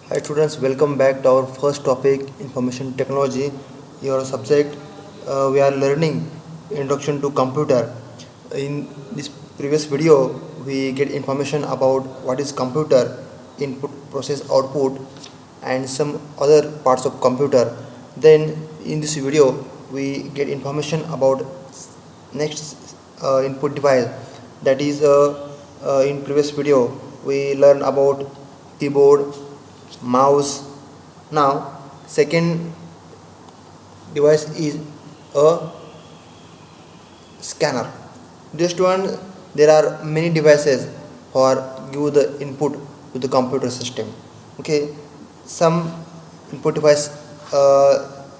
Hi students, welcome back to our first topic, information technology. Your subject, we are learning introduction to computer. In this previous video, we get information about what is computer, input, process, output, and some other parts of computer. Then in this video, we get information about next input device. That is, in previous video, we learn about keyboard, mouse. Now second device is a scanner. Just one, there are many devices for give the input to the computer system. Okay, some input device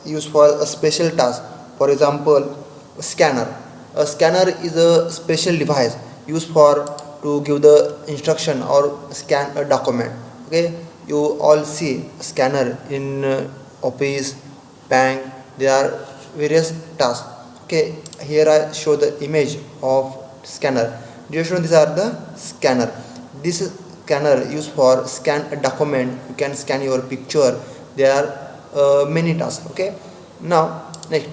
used for a special task. For example, a scanner. A scanner is a special device used for to give the instruction or scan a document. Okay, you all see scanner in office, bank. There are various tasks. Okay, here I show the image of scanner. Dear students, these are the scanner. This scanner used for scan a document. You can scan your picture. There are many tasks. Okay, now next,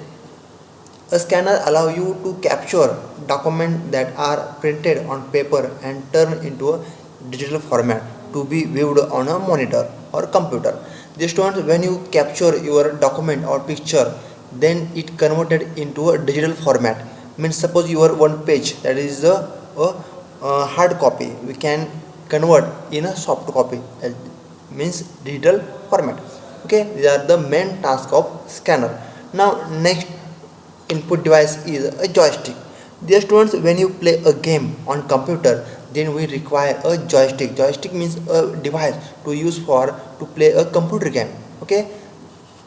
a scanner allow you to capture documents that are printed on paper and turn into a digital format to be viewed on a monitor or computer. Just when you capture your document or picture, then it converted into a digital format. Means suppose your one page that is a hard copy, we can convert in a soft copy. Means digital format. Okay, these are the main task of scanner. Now next input device is a joystick. Dear students, when you play a game on computer, then we require a joystick. Joystick means a device to use for to play a computer game. Okay,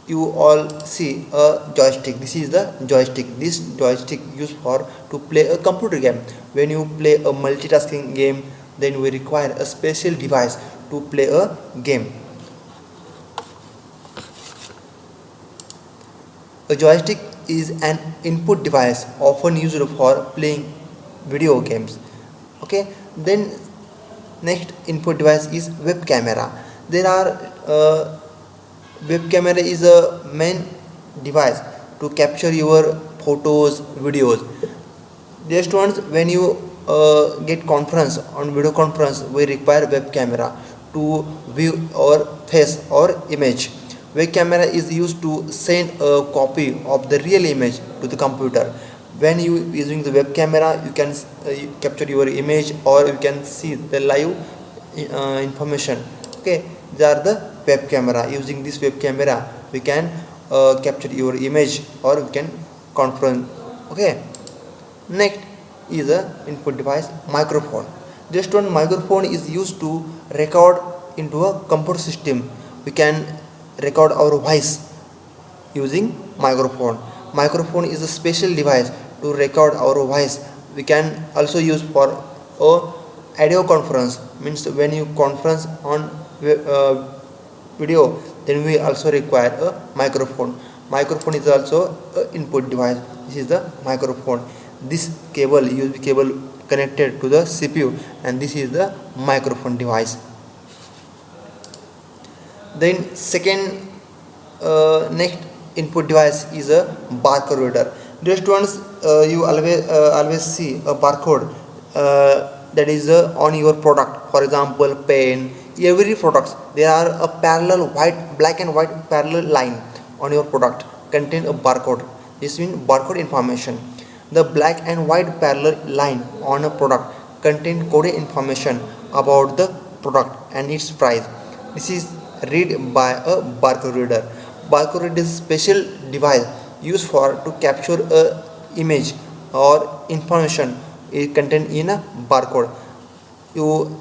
you all see a joystick. This is the joystick. This joystick used for to play a computer game. When you play a multitasking game, then we require a special device to play a game. A joystick is an input device often used for playing video games. Okay, then next input device is web camera. There are web camera is a main device to capture your photos, videos. Dear students, when you get conference on video conference, we require web camera to view our face or image. Web camera is used to send a copy of the real image to the computer. When you using the web camera, you can capture your image or you can see the live information. Okay, these are the web camera. Using this web camera, we can capture your image or we can conference. Okay, next is a input device microphone. Just one microphone is used to record into a computer system. We can record our voice using microphone. Microphone is a special device to record our voice. We can also use for a audio conference. Means when you conference on video, then we also require a microphone. Microphone is also an input device. This is the microphone. This cable, USB cable connected to the CPU, and this is the microphone device. Then second next input device is a barcode reader. Just once you always see a barcode that is on your product. For example, pen. Every products there are a parallel white, black and white parallel line on your product contain a barcode. This means barcode information. The black and white parallel line on a product contain coded information about the product and its price. This is read by a barcode reader. Barcode reader is a special device used for to capture a image or information contained in a barcode. You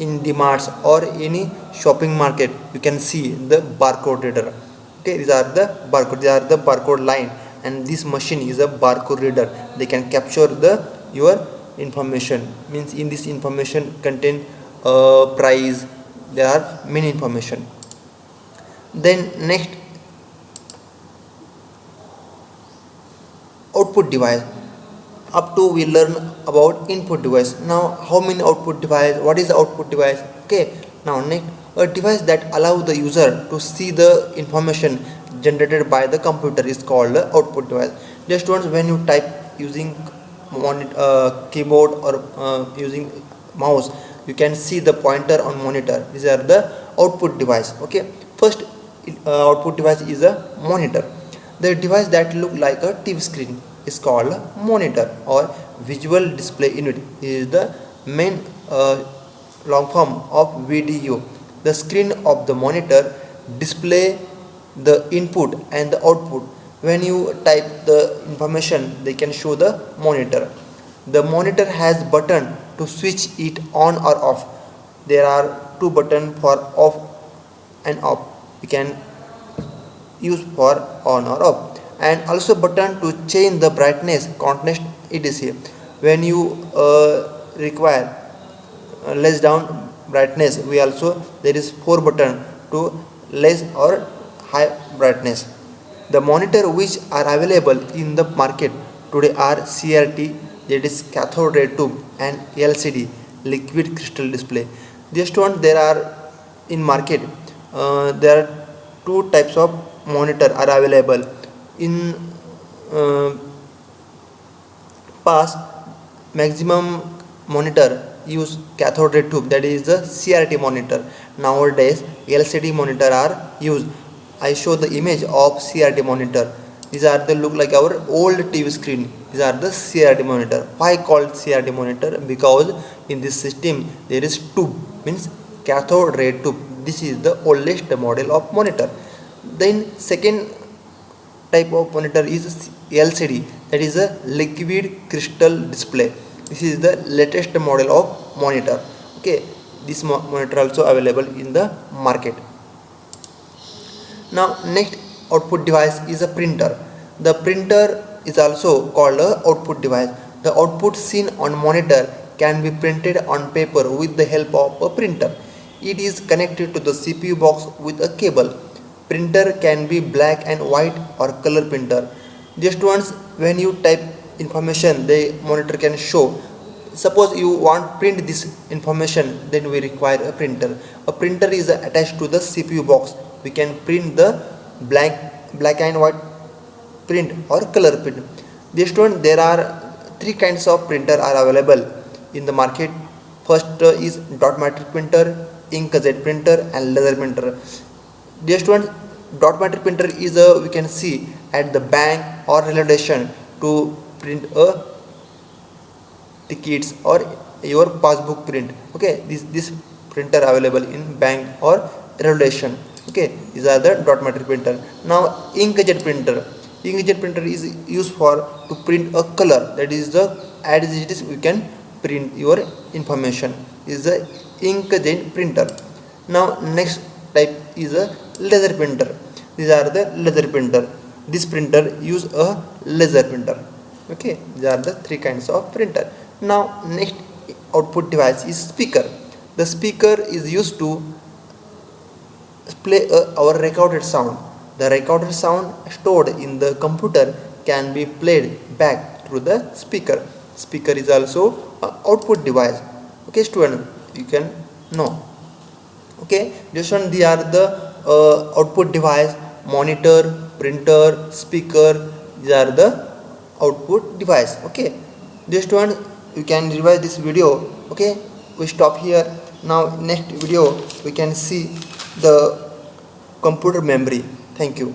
in DMarts or any shopping market, you can see the barcode reader. Okay, these are the barcode. These are the barcode line, and this machine is a barcode reader. They can capture the your information. Means in this information contain price. There are many information. Then next output device. Up to we learn about input device. Now how many output device? What is the output device? Okay, Now next, a device that allows the user to see the information generated by the computer is called the output device. Just once when you type using keyboard or using mouse, you can see the pointer on monitor. These are the output device. Okay, first output device is a monitor. The device that look like a TV screen is called a monitor or visual display unit. It is the main long form of VDU. The screen of the monitor display the input and the output. When you type the information, they can show the monitor. The monitor has button to switch it on or off. There are two buttons for off and off. You can use for on or off, and also button to change the brightness, contrast, etc. When you require less down brightness, we also there is 4 button to less or high brightness. The monitor which are available in the market today are CRT, that is cathode ray tube, and LCD, liquid crystal display. Just one there are in market. There are 2 types of monitor are available in past. Maximum monitor use cathode ray tube, that is the CRT monitor. Nowadays LCD monitor are used. I show the image of CRT monitor. These are the look like our old TV screen. These are the CRT monitor. Why called CRT monitor? Because in this system there is tube, means cathode ray tube. This is the oldest model of monitor. Then second type of monitor is LCD, that is a liquid crystal display. This is the latest model of monitor. Okay, this monitor also available in the market. Now next output device is a printer. The printer is also called a output device. The output seen on monitor can be printed on paper with the help of a printer. It is connected to the CPU box with a cable. Printer can be black and white or color printer. Just once when you type information, the monitor can show. Suppose you want print this information, then we require a printer. A printer is attached to the CPU box. We can print the black and white print or color print. This one there are 3 kinds of printer are available in the market. First is dot matrix printer, inkjet printer, and laser printer. This one dot matrix printer is we can see at the bank or railway station to print a tickets or your passbook print. Okay, this printer available in bank or railway station. Okay, these are the dot matrix printer. Now inkjet printer. Inkjet printer is used for to print a color, that is the as it is we can print your information. Is the inkjet printer. Now next type is a laser printer. These are the laser printer. This printer use a laser printer. Okay, these are the 3 kinds of printer. Now next output device is speaker. The speaker is used to play our recorded sound. The recorded sound stored in the computer can be played back through the speaker. Speaker is also an output device. Okay student, you can know. Okay, just one they are the output device: monitor, printer, speaker. These are the output device. Okay, just one you can revise this video. Okay, we stop here. Now next video we can see the computer memory. Thank you.